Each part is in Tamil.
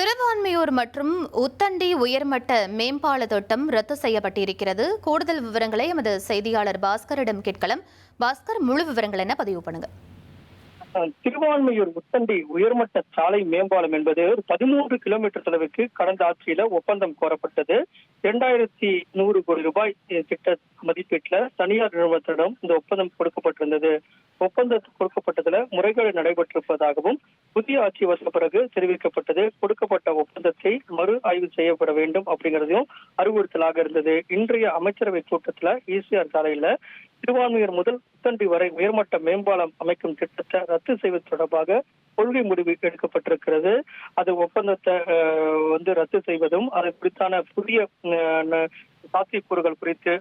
திருவான்மியூர் மற்றும் உத்தண்டி உயர்மட்ட மேம்பால திட்டம் ரத்து செய்யப்பட்டிருக்கிறது. கூடுதல் விவரங்களை எமது செய்தியாளர் பாஸ்கரிடம் கேட்கலாம். பாஸ்கர், முழு விவரங்கள் என்ன பதிவு பண்ணுங்க. திருவான்மியூர் உத்தண்டி உயர்மட்ட சாலை மேம்பாலம் என்பது 13 கிலோமீட்டர் தொலைவுக்கு கடந்த ஆட்சியில ஒப்பந்தம் கோரப்பட்டது. 2100 கோடி ரூபாய் திட்ட மதிப்பீட்டுல தனியார் நிறுவனத்திடம் இந்த ஒப்பந்தம் கொடுக்கப்பட்டிருந்தது. ஒப்பந்தம் கொடுக்கப்பட்டதுல முறைகேடு நடைபெற்றிருப்பதாகவும் புதிய ஆட்சி வந்த பிறகு தெரிவிக்கப்பட்டது. கொடுக்கப்பட்ட ஒப்பந்தத்தை மறு ஆய்வு செய்யப்பட வேண்டும் அப்படிங்கிறதையும் அறிவுறுத்தலாக இருந்தது. இன்றைய அமைச்சரவை கூட்டத்துல ஈசிஆர் சாலையில திருவான்மியூர் முதல் உத்தண்டி வரை உயர்மட்ட மேம்பாலம் அமைக்கும் திட்டத்தை ரத்து செய்வது தொடர்பாக கொள்கை முடிவு எடுக்கப்பட்டிருக்கிறது. அது ஒப்பந்தத்தை ரத்து செய்வதும் அது குறித்தான புதிய சாத்தியக்கூறுகள் குறித்து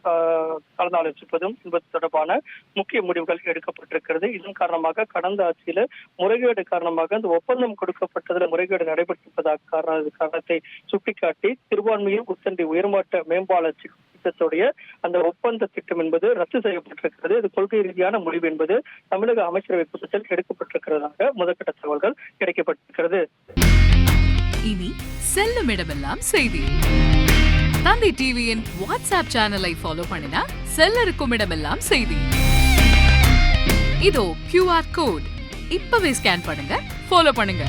கலந்தாலோசிப்பதும் என்பது தொடர்பான முக்கிய முடிவுகள் எடுக்கப்பட்டிருக்கிறது. இதன் காரணமாக கடந்த ஆட்சியில முறைகேடு காரணமாக அந்த ஒப்பந்தம் கொடுக்கப்பட்டதில் முறைகேடு நடைபெற்றிருப்பதாக காரணத்தை சுட்டிக்காட்டி திருவான்மியூர் உத்தண்டி உயர்மட்ட மேம்பால திட்டத்துடைய அந்த ஒப்பந்த திட்டம் என்பது ரத்து செய்யப்பட்டிருக்கிறது. இது கொள்கை ரீதியான முடிவு என்பது தமிழக அமைச்சரவை கூட்டத்தில் எடுக்கப்பட்டிருக்கிறதாக முதற்கட்ட தகவல்கள் கிடைக்கப்பட்டிருக்கிறது. இனி செல்லும் இடமெல்லாம் செய்தி. தந்தி டிவியின் வாட்ஸ்அப் சேனலை ஃபாலோ பண்ணினா செல்ல இருக்கும் இடமெல்லாம் செய்தி. இதோ QR கோட் இப்பவே ஸ்கேன் பண்ணுங்க, ஃபாலோ பண்ணுங்க.